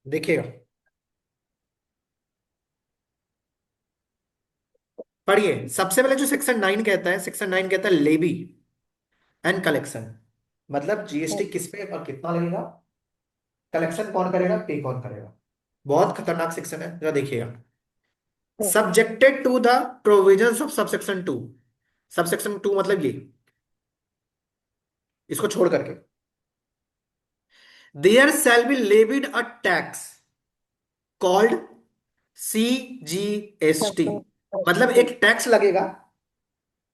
देखिएगा, पढ़िए। सबसे पहले जो सेक्शन 9 कहता है, सेक्शन 9 कहता है लेवी एंड कलेक्शन। मतलब जीएसटी किस पे और कितना लगेगा, कलेक्शन कौन करेगा, पे कौन करेगा। बहुत खतरनाक सेक्शन है, जरा देखिएगा। Subjected to the provisions of subsection 2। Subsection 2 मतलब ये, इसको छोड़ करके, there shall be levied a tax called CGST। मतलब एक टैक्स लगेगा,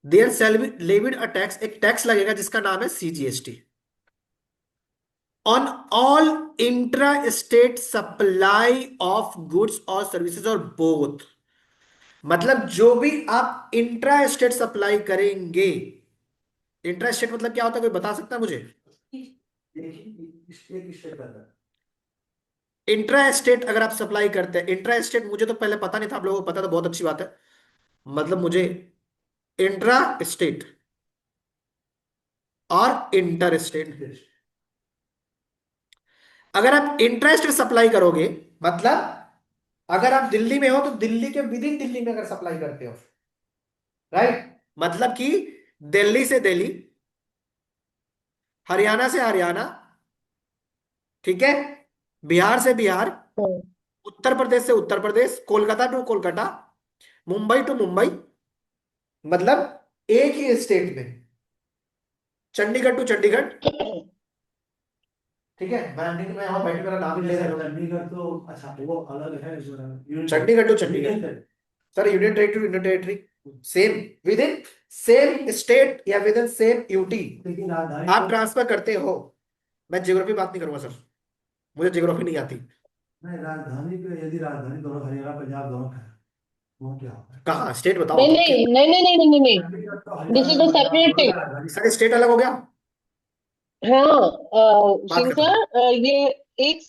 there shall be levied a tax, एक टैक्स लगेगा जिसका नाम है CGST, on all intra state supply of goods और सर्विसेज और बोथ। मतलब जो भी आप इंट्रा स्टेट सप्लाई करेंगे, इंट्रा स्टेट मतलब क्या होता है, कोई बता सकता है मुझे। इंट्रा स्टेट अगर आप सप्लाई करते हैं, इंट्रा स्टेट मुझे तो पहले पता नहीं था, आप लोगों को पता तो बहुत अच्छी बात है। मतलब मुझे इंट्रा स्टेट और इंटर स्टेट, अगर आप इंट्रा स्टेट सप्लाई करोगे, मतलब अगर आप दिल्ली में हो तो दिल्ली के विद इन दिल्ली में अगर सप्लाई करते हो, राइट, मतलब कि दिल्ली से दिल्ली, हरियाणा से हरियाणा, ठीक है, बिहार से बिहार, उत्तर प्रदेश से उत्तर प्रदेश, कोलकाता टू कोलकाता, मुंबई टू मुंबई, मतलब एक ही स्टेट में, चंडीगढ़ टू चंडीगढ़, ठीक है। मैं यहाँ बैठे मेरा नाम ही ले रहा हूँ, चंडीगढ़ तो अच्छा वो अलग है union Chandigarh to Chandigarh. Sir union territory, union territory same, within same state या विद इन सेम यूटी लेकिन राजधानी आप तो ट्रांसफर करते हो। मैं ज्योग्राफी बात नहीं करूंगा सर, मुझे ज्योग्राफी नहीं आती। नहीं, राजधानी पे यदि राजधानी दोनों हरियाणा पंजाब दोनों का है, वो क्या होता है? कहाँ स्टेट बताओ नहीं तो नहीं नहीं नहीं नहीं नहीं नहीं, चंडीगढ़ तो this Haryana is a Punjab separate दोनों थिंग। का राजधानी। सर स्टेट अलग हो गया, हाँ बात सिंह खत्म। सर, ये एक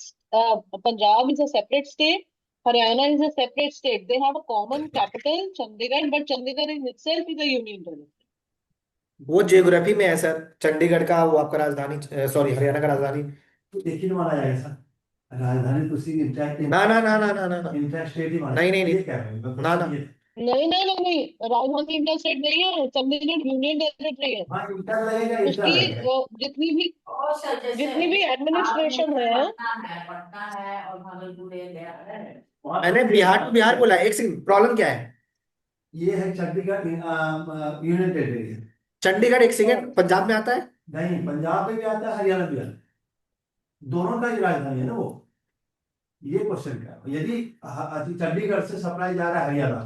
Punjab is a separate state, Haryana is a separate state, they have a common capital Chandigarh, but Chandigarh in itself is a union territory. वो ज्योग्राफी में है सर, चंडीगढ़ का वो आपका राजधानी, सॉरी हरियाणा का राजधानी। तो एक ही माना जाएगा सर, राजधानी तो उसी ना ना ना ना ना ना ना, इंटर स्टेट ही माना, नहीं नहीं ये नहीं, कह रहे हैं ना नहीं ना। क्वेश्चन ये। नहीं नहीं नहीं नहीं, राजधानी इंटर स्टेट नहीं है, चंडीगढ़ यूनियन टेरिटरी है। हाँ इंटर लगेगा, इंटर उसकी लगेगा। जितनी भी और सर जैसे जितनी भी आपने एडमिनिस्ट्रेशन जैसे है। पटना है और भागलपुर ये गया है। मैंने बिहार टू बिहार बोला, एक सेकंड, प्रॉब्लम क्या है। ये है चंडीगढ़ यूनियन टेरिटरी है। चंडीगढ़ एक सेकंड पंजाब में आता है। नहीं, पंजाब में भी आता है, हरियाणा भी आता है, दोनों का ही राजधानी है ना वो। ये क्वेश्चन क्या है, यदि चंडीगढ़ से सप्लाई जा रहा है हरियाणा,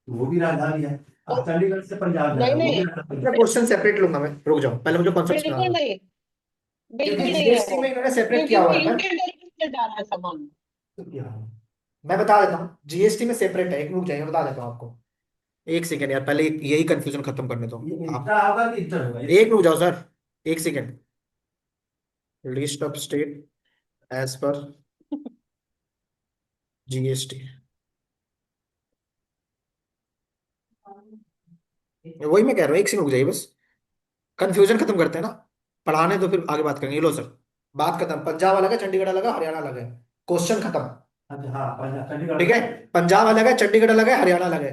तो वो भी राजधानी है। चंडीगढ़ से पंजाब जा रहा नहीं है, वो भी नहीं, अपना राजधानी क्वेश्चन सेपरेट लूंगा मैं, रुक जाओ पहले मुझे कॉन्सेप्ट समझा बिल्कुल दो। नहीं, क्योंकि बिल्कुल नहीं है जीएसटी वो, में इन्होंने सेपरेट क्योंकि किया वो हुआ है मैं, यूनियन टेरिटरी से जा रहा है सामान। मैं बता देता हूँ जीएसटी में सेपरेट है, एक रुक जाइए, मैं बता देता हूँ आपको। एक सेकंड यार, पहले यही कंफ्यूजन खत्म करने दो ये आप। इंट्रा होगा कि इंटर होगा एक रुक जाओ सर, एक second. List of state as per GST, वही मैं कह रहा हूँ, एक सेकंड रुक जाइए बस, कंफ्यूजन खत्म करते हैं ना, पढ़ाने तो फिर आगे बात करेंगे। लो सर, बात खत्म, पंजाब अलग है, चंडीगढ़ अलग है, हरियाणा अलग है, क्वेश्चन खत्म। अच्छा हाँ, पंजाब चंडीगढ़ ठीक है, अलग है। पंजाब अलग है, चंडीगढ़ अलग है, हरियाणा अलग है,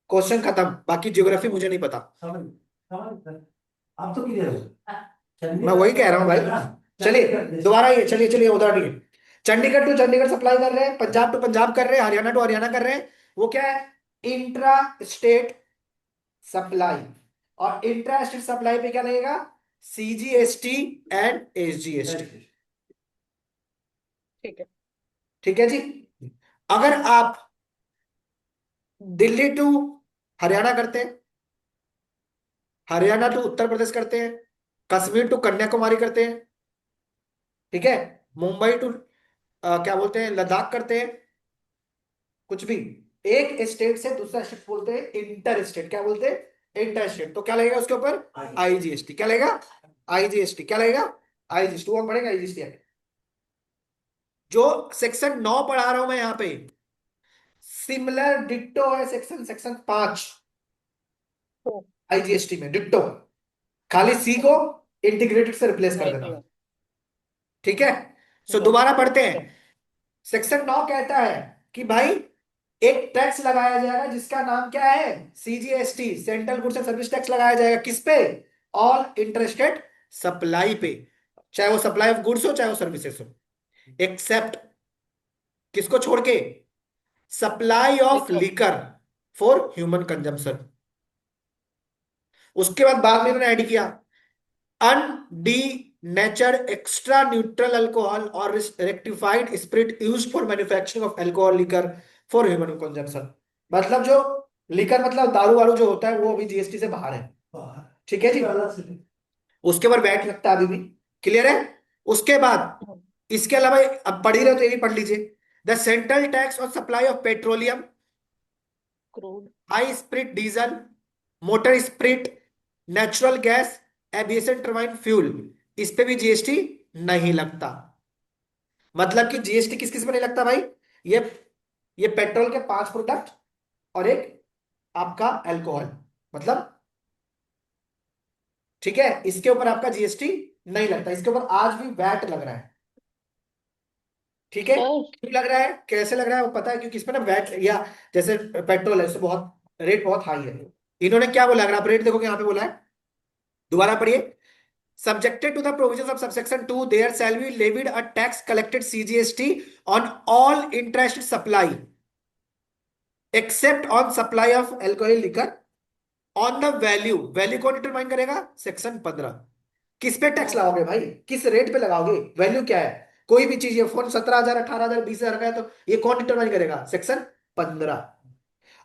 क्वेश्चन खत्म। बाकी ज्योग्राफी मुझे नहीं पता। समझ समझ अब तो क्लियर हो। मैं चंडीगढ़ वही से कह रहा हूँ भाई। है ना, चलिए चंडीगढ़ दोबारा ये, चलिए चलिए उधर नहीं, चंडीगढ़ टू चंडीगढ़ सप्लाई कर रहे हैं, पंजाब टू पंजाब कर रहे हैं, हरियाणा टू हरियाणा कर रहे हैं। वो क्या है, इंट्रा स्टेट सप्लाई। और इंट्रा स्टेट सप्लाई पे क्या लगेगा, CGST एंड SGST। ठीक है। ठीक है जी। अगर आप दिल्ली टू हरियाणा करते हैं, हरियाणा टू उत्तर प्रदेश करते हैं, कश्मीर टू कन्याकुमारी करते हैं, ठीक है, मुंबई टू क्या बोलते हैं, लद्दाख करते हैं, कुछ भी, एक स्टेट से दूसरा स्टेट बोलते हैं इंटर स्टेट, क्या बोलते हैं, इंटर स्टेट। तो क्या लगेगा उसके ऊपर, IGST। क्या लगेगा, IGST। क्या लगेगा, IGST। वो पढ़ेगा IGST। जो सेक्शन 9 पढ़ा रहा हूं मैं यहाँ पे, सिमिलर डिट्टो है सेक्शन सेक्शन 5 IGST में, डिट्टो। खाली सी को इंटीग्रेटेड से रिप्लेस कर थैंक देना। यू। ठीक है, सो दोबारा पढ़ते ठीक है। हैं। सेक्शन 9 कहता है कि भाई एक टैक्स लगाया जाएगा जिसका नाम क्या है, CGST, central goods and service tax लगाया जाएगा। किस पे? ऑल इंटरेस्टेड सप्लाई पे, चाहे वो सप्लाई ऑफ गुड्स हो चाहे वो सर्विसेज हो, एक्सेप्ट किसको छोड़ के? Supply of liquor. Liquor for human consumption. उसके बाद में इन्होंने ऐड किया अनडी नेचर एक्स्ट्रा न्यूट्रल अल्कोहल और rectified spirit used for manufacturing of alcohol liquor for human consumption. मतलब जो लिकर मतलब दारू वारू जो होता है वो अभी जीएसटी से बाहर है। बाहर ठीक है जी। अलग से उसके ऊपर वैट लगता है अभी भी। क्लियर है? उसके बाद इसके अलावा अब पढ़ ही रहे हो तो ये भी पढ़ लीजिए। The central tax on supply of petroleum, crude. High spirit diesel, motor spirit, natural gas, aviation turbine fuel, इस पे भी जीएसटी नहीं लगता। मतलब कि जीएसटी किस किस पे नहीं लगता भाई? ये ये पेट्रोल के 5 प्रोडक्ट और एक आपका अल्कोहल, मतलब ठीक है, इसके ऊपर आपका जीएसटी नहीं लगता। इसके ऊपर आज भी वैट लग रहा है। ठीक है? सर। क्यों लग रहा है, कैसे लग रहा है वो पता है, क्योंकि इसमें ना वैट या जैसे पेट्रोल है उससे बहुत रेट बहुत हाई है। इन्होंने क्या बोला, अगर आप रेट देखोगे यहाँ पे बोला है, दोबारा पढ़िए। Subjected to the provisions of subsection 2, there shall be levied a tax collected CGST on all interest supply except on supply of alcohol liquor on the value, value कौन डिटरमाइन करेगा? सेक्शन 15। किस पे टैक्स लगाओगे भाई, किस rate पे लगाओगे, value क्या है? कोई भी चीज, ये फोन 17,000 18,000 20,000 का है तो ये कौन डिटरमाइन करेगा? सेक्शन 15।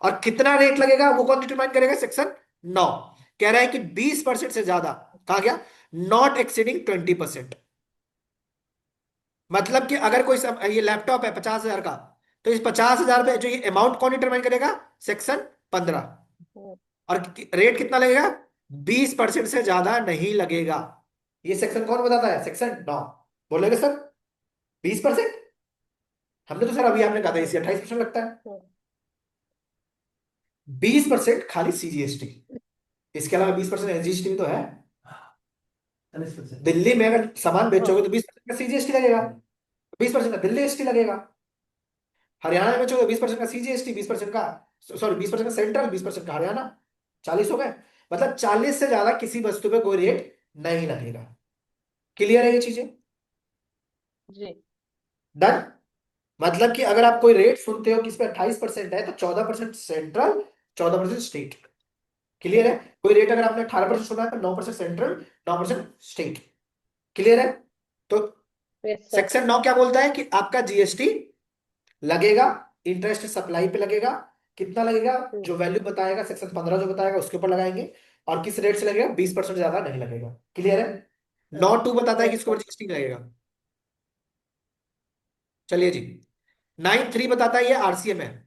और कितना रेट लगेगा वो कौन डिटरमाइन करेगा? सेक्शन 9। कह रहा है कि 20% से ज्यादा, कहा गया नॉट एक्सीडिंग 20%। मतलब कि अगर कोई ये लैपटॉप है 50,000 का, तो इस 50,000 पे जो ये अमाउंट कौन डिटरमाइन करेगा? सेक्शन 15। और रेट कितना लगेगा? 20% से ज्यादा नहीं लगेगा। ये सेक्शन कौन बताता है? सेक्शन 9। बोलेगे सर 20%? हमने तो सर अभी आपने कहा था इसी 28% लगता है। 20% खाली सीजीएसटी, इसके अलावा 20% एसजीएसटी भी तो है। 40%। दिल्ली में अगर सामान बेचोगे तो 20% का सीजीएसटी लगेगा, 20% का दिल्ली एसटी लगेगा। हरियाणा में बेचोगे 20% का सीजीएसटी, 20% का, सॉरी 20% का सेंट्रल, 20% का हरियाणा, 40 हो गए। मतलब 40 से ज्यादा किसी वस्तु पे कोई रेट नहीं लगेगा। क्लियर है ये चीजें? जी। डन। मतलब कि अगर आप कोई रेट सुनते हो कि इस पे 28% है तो 14% सेंट्रल, 14% स्टेट। क्लियर है? कोई रेट अगर आपने 18% सुना है तो 9% सेंट्रल, 9% स्टेट। क्लियर है? तो यस सर। सेक्शन 9 क्या बोलता है कि आपका जीएसटी लगेगा, इंटरेस्ट सप्लाई पे लगेगा। कितना लगेगा? जो वैल्यू बताएगा सेक्शन 15 जो बताएगा उसके ऊपर लगाएंगे। और किस रेट से लगेगा? 20% ज्यादा नहीं लगेगा। क्लियर है? 9(2) बताता है यस किसके सर। ऊपर जीएसटी लगेगा। चलिए जी। 9(3) बताता है ये आरसीएम है।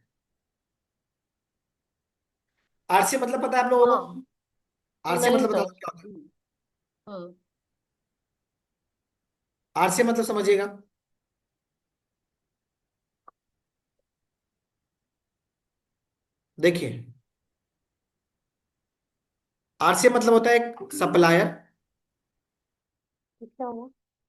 आरसीएम मतलब पता है आप लोगों को? हाँ। आरसीएम नहीं मतलब बता सर। दो क्या होता है। हाँ। आरसीएम मतलब समझिएगा। देखिए, आरसीएम मतलब होता है एक सप्लायर क्या हुआ?